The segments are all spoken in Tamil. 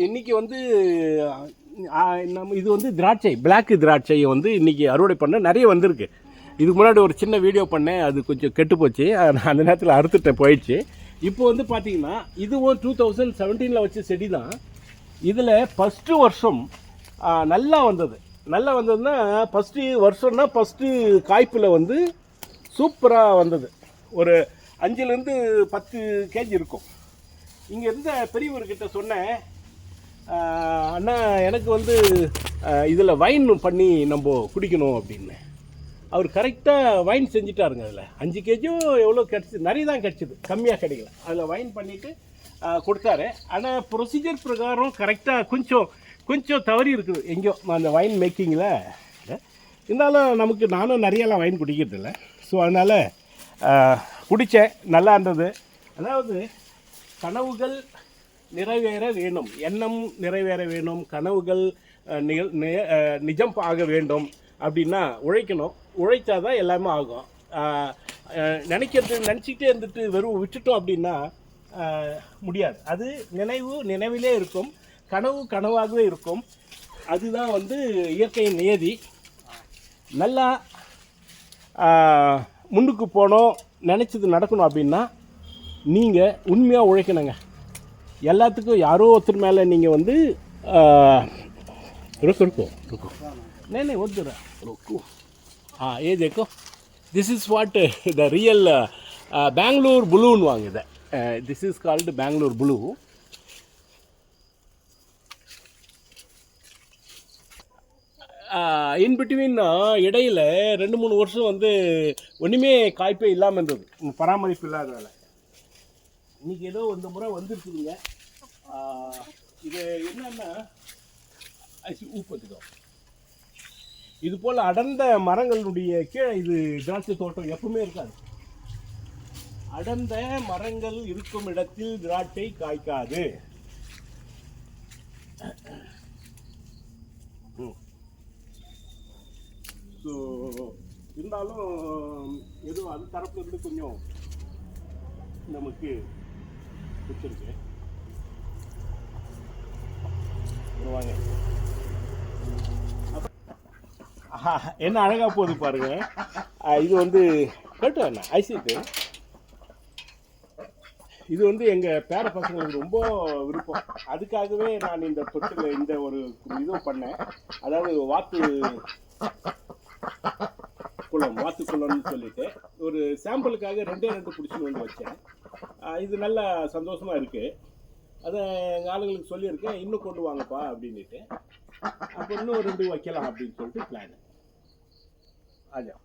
இன்றைக்கி வந்து நம்ம இது வந்து திராட்சை பிளாக்கு திராட்சையை வந்து இன்றைக்கி அறுவடை பண்ண நிறைய வந்திருக்கு. இதுக்கு முன்னாடி ஒரு சின்ன வீடியோ பண்ணேன், அது கொஞ்சம் கெட்டு போச்சு, அந்த நேரத்தில் அறுத்துட்டேன், போயிடுச்சு. இப்போ வந்து பார்த்திங்கன்னா இதுவும் 2017 வச்ச செடி தான். இதில் ஃபஸ்ட்டு வருஷம் நல்லா வந்தது. நல்லா வந்ததுன்னா ஃபஸ்ட்டு வருஷம்னா ஃபஸ்ட்டு காய்ப்பில் வந்து சூப்பராக வந்தது. ஒரு 5லேருந்து 10 கேஜி இருக்கும். இங்கே இருந்த பெரியவர்கிட்ட சொன்னேன், அண்ணா எனக்கு வந்து இதில் வைன் பண்ணி நம்ம குடிக்கணும் அப்படின்னு. அவர் கரெக்டாக வைன் செஞ்சிட்டாருங்க. அதில் 5 கேஜியும் எவ்வளோ கிடச்சிது, நிறைய தான் கிடச்சிது, கம்மியாக கிடைக்கல. அதில் வைன் பண்ணிவிட்டு கொடுத்தாரு. ஆனால் ப்ரொசீஜர் பிரகாரம் கரெக்டாக கொஞ்சம் தவறி இருக்குது எங்கேயோ அந்த வைன் மேக்கிங்கில். இருந்தாலும் நமக்கு நானும் நிறையெல்லாம் வைன் குடிக்கிறதில்ல. ஸோ அதனால் குடித்தேன், நல்லா இருந்தது. அதாவது கனவுகள் நிறைவேற வேணும், எண்ணம் நிறைவேற வேணும், கனவுகள் நிஜம் ஆக வேண்டும் அப்படின்னா உழைக்கணும். உழைச்சா தான் எல்லாமே ஆகும். நினச்சிக்கிட்டே இருந்துட்டு வெறும் விட்டுட்டோம் அப்படின்னா முடியாது. அது நினைவிலே இருக்கும், கனவு கனவாகவே இருக்கும். அதுதான் வந்து இயற்கையின் நியதி. நல்லா முன்னுக்கு போனோம், நினச்சது நடக்கணும் அப்படின்னா நீங்கள் உண்மையாக உழைக்கணுங்க. எல்லாத்துக்கும் யாரோ ஒருத்தர் மேலே நீங்கள் வந்து रुको नहीं वो जरा रुको. हाँ ये देखो, this is what the real Bengaluru balloon वांगिदे. This is called Bengaluru blue. In between இடையில் 2-3 வருஷம் வந்து ஒன்றுமே காய்ப்பே இல்லாமல் இருந்தது, பராமரிப்பு இல்லாதனால. இன்றைக்கி ஏதோ இந்த முறை வந்துருக்குதுங்க. இது என்னன்னா ஊப்பத்துக்கும் இது போல் அடர்ந்த மரங்களுடைய கீழே இது திராட்சை தோட்டம் எப்பவுமே இருக்காது. அடர்ந்த மரங்கள் இருக்கும் இடத்தில் திராட்சை காய்க்காது. ஸோ இருந்தாலும் ஏதோ அது தரப்புல இருந்து கொஞ்சம் நமக்கு பிடிச்சிருக்கு. வாங்க, என்ன அழகா போகுது பாருங்க. இது வந்து கேட்டு என்ன ஐசிட்டு, இது வந்து எங்கள் பேர பசங்களுக்கு ரொம்ப விருப்பம். அதுக்காகவே நான் இந்த தொட்டில் இந்த ஒரு இதுவும் பண்ணேன். அதாவது வாத்துக்குளம்னு சொல்லிட்டு ஒரு சாம்பிளுக்காக 2 பிடிச்சின்னு வந்து வச்சேன். இது நல்ல சந்தோஷமாக இருக்குது. அதை எங்கள் ஆளுங்களுக்கு சொல்லியிருக்கேன், இன்னும் கொண்டு வாங்கப்பா அப்படின்ட்டு. அப்போ இன்னும் 2 வைக்கலாம் அப்படின்னு சொல்லிட்டு பிளான். ஆஜா,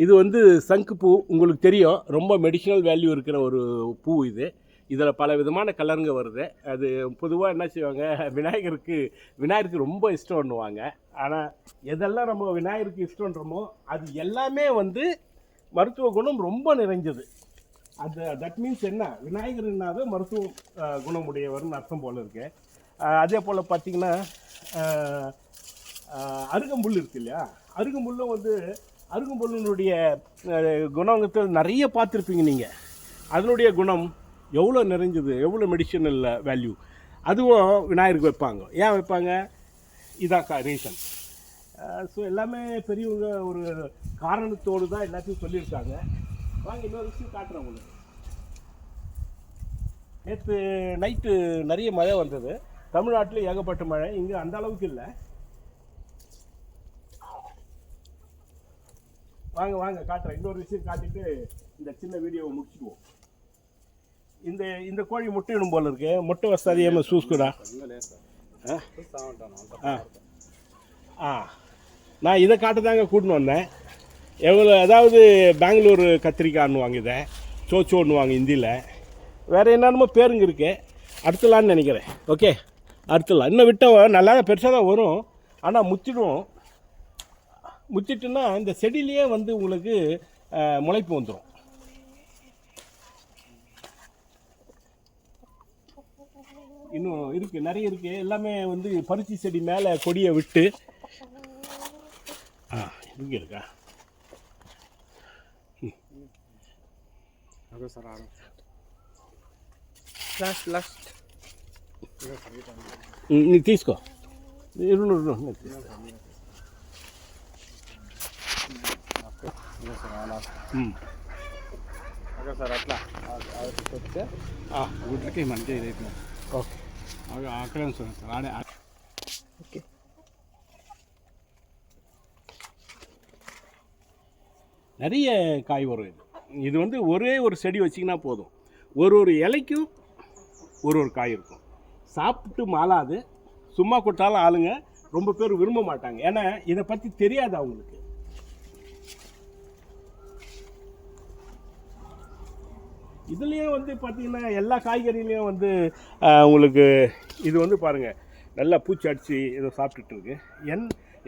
இது வந்து சங்கு பூ, உங்களுக்கு தெரியும், ரொம்ப மெடிசினல் வேல்யூ இருக்கிற ஒரு பூ இது. இதில் பல விதமான கலருங்க வருது. அது பொதுவாக என்ன செய்வாங்க, விநாயகருக்கு ரொம்ப இஷ்டம் பண்ணுவாங்க. ஆனால் எதெல்லாம் நம்ம விநாயகருக்கு இஷ்டன்றோமோ அது எல்லாமே வந்து மருத்துவ குணம் ரொம்ப நிறைஞ்சது. தட் மீன்ஸ் என்ன, விநாயகர்னாவே மருத்துவ குணமுடையவர்னு அர்த்தம் போல் இருக்கு. அதே போல் பார்த்திங்கன்னா அருகம்புல் இருக்கு இல்லையா, அருகம்புல்லும் வந்து அருகம்புல்லுடைய குணங்கள் நிறைய பார்த்துருப்பீங்க நீங்கள். அதனுடைய குணம் எவ்வளோ நிறைஞ்சது, எவ்வளோ மெடிசினல் வேல்யூ. அதுவும் விநாயகருக்கு வைப்பாங்க. ஏன் வைப்பாங்க, இதான் ரீசன். ஸோ எல்லாமே பெரியவங்க ஒரு காரணத்தோடு தான் எல்லாத்தையும் சொல்லியிருக்காங்க. வாங்க இன்னொரு விஷயம் காட்டுறேன் உங்களுக்கு. நேற்று நைட்டு நிறைய மழை வந்தது. தமிழ்நாட்டில் ஏகப்பட்ட மழை, இங்கே அந்த அளவுக்கு இல்லை. வாங்க காட்டுறேன். இன்னொரு விஷயம் காட்டிட்டு இந்த சின்ன வீடியோவை முடிச்சுக்குவோம். இந்த கோழி முட்டையிடும் போல இருக்கு. முட்டை வசதியாக சூஸ்குடா. நான் இதை காட்டுதாங்க கூட்டின்னு வந்தேன். எவ்வளோ, அதாவது பெங்களூரு கத்திரிக்காய்னுவாங்க, இதை சோச்சோன்னுவாங்க ஹிந்தியில். வேறு என்னென்னமோ பேருங்க இருக்குது. அடுத்தலான்னு நினைக்கிறேன். ஓகே, அடுத்தலாம். இன்னும் விட்டால் நல்லா பெருசாக தான் வரும். ஆனால் முத்திட்டுன்னா இந்த செடியிலேயே வந்து உங்களுக்கு முளைப்பு வந்துடும். இன்னும் இருக்குது, நிறைய இருக்குது. எல்லாமே வந்து பருத்தி செடி மேலே கொடியை விட்டு இங்கே இருக்கா. Last. నీ తీసుకో ఇరు సార్ అట్లా చెప్తే వీటికి మంచిగా ఇదైతుంది. ఓకే అక్కడే ఉంది సార్ ఆడే. ఓకే நிறைய காய் வரும். இது வந்து ஒரே ஒரு செடி வச்சிங்கன்னா போதும். ஒரு இலைக்கும் ஒரு காய் இருக்கும். சாப்பிட்டு மாளாது. சும்மா கொடுத்தாலும் ஆளுங்க ரொம்ப பேர் விரும்ப மாட்டாங்க. ஏன்னா இதை பற்றி தெரியாது அவங்களுக்கு. இதுலேயும் வந்து பார்த்திங்கன்னா எல்லா காய்கறிலையும் வந்து உங்களுக்கு இது வந்து பாருங்கள் நல்லா பூச்சி அடித்து இதை சாப்பிட்டுட்டு இருக்கு.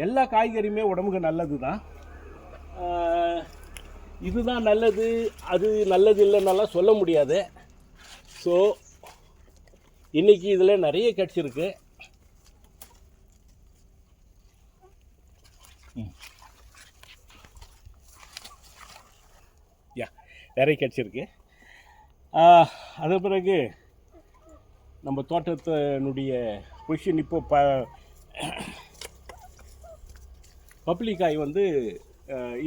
எல்லா காய்கறியுமே உடம்புக்கு நல்லது தான். இதுதான் நல்லது அது நல்லது இல்லைன்னாலாம் சொல்ல முடியாது. ஸோ இன்றைக்கி இதில் நிறைய கிடச்சிருக்கு. நிறைய கிடச்சிருக்கு. அது பிறகு நம்ம தோட்டத்தினுடைய பொசிஷன் இப்போ பப்ளிக்காய் வந்து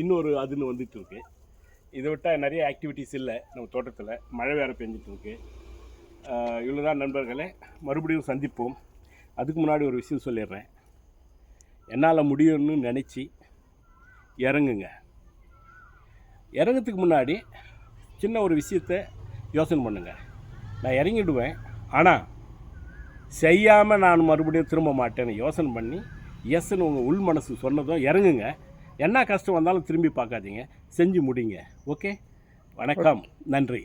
இன்னொரு அதுன்னு வந்துட்டு இருக்கு. இதை விட்டால் நிறைய ஆக்டிவிட்டீஸ் இல்லை நம்ம தோட்டத்தில். மழை வேறு பெஞ்சிட்ருக்கு. இவ்வளோதான் நண்பர்களே, மறுபடியும் சந்திப்போம். அதுக்கு முன்னாடி ஒரு விஷயம் சொல்லிடுறேன். என்னால் முடியும்னு நினச்சி இறங்குங்க. இறங்கிறதுக்கு முன்னாடி சின்ன ஒரு விஷயத்தை யோசனை பண்ணுங்கள். நான் இறங்கிடுவேன், ஆனால் செய்யாமல் நான் மறுபடியும் திரும்ப மாட்டேன்னு யோசனை பண்ணி எஸ்ன்னு உங்கள் உள் மனசு சொன்னதும் இறங்குங்க. என்ன கஷ்டம் வந்தாலும் திரும்பி பார்க்காதீங்க, செஞ்சு முடிங்க. ஓகே, வணக்கம், நன்றி.